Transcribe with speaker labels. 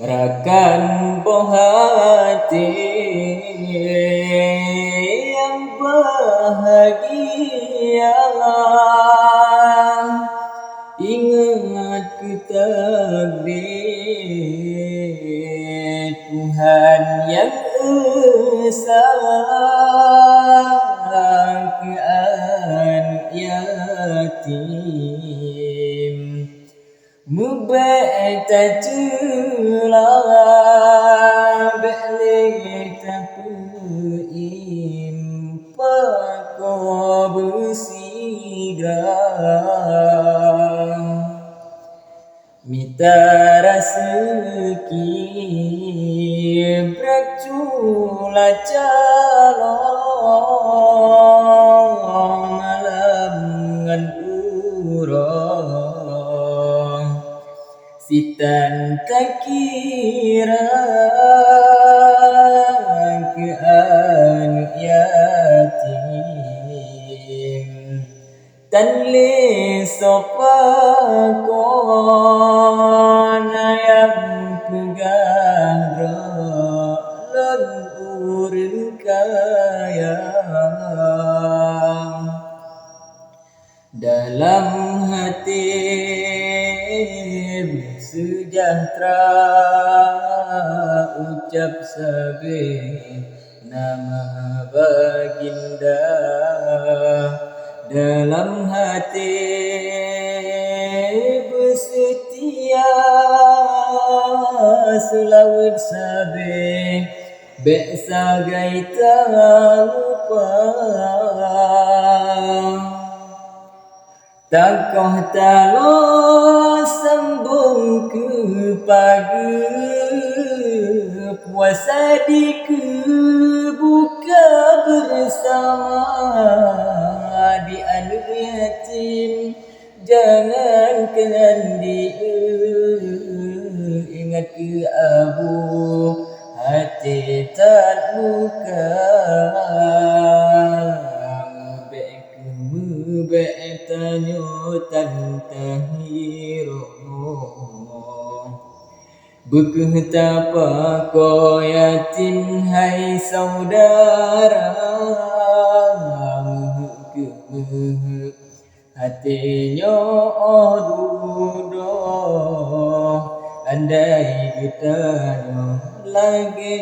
Speaker 1: Rakan buah hati yang bahagia, ingat ke takdir Tuhan yang esa ke anak yatim. Mubek tak celah balik tak peim Pako bersidang Mita raseki Bercula calon Malam ngan urang Sitan tak kira ke anak yatim Tan le sopakon yang pegang rolon urang kaya dalam hati sejahtera ucap sabe nama baginda dalam hati bersetia selawat sabe bek sagai tak lupa Takoh talo sambung ke pagi puasa di buka bersama di anak yatim jangankan ingat ke abu hati tak luka Tanyo tantahiro Beketapa ko yatim hai saudara Hatinya dudo Andai kita lagi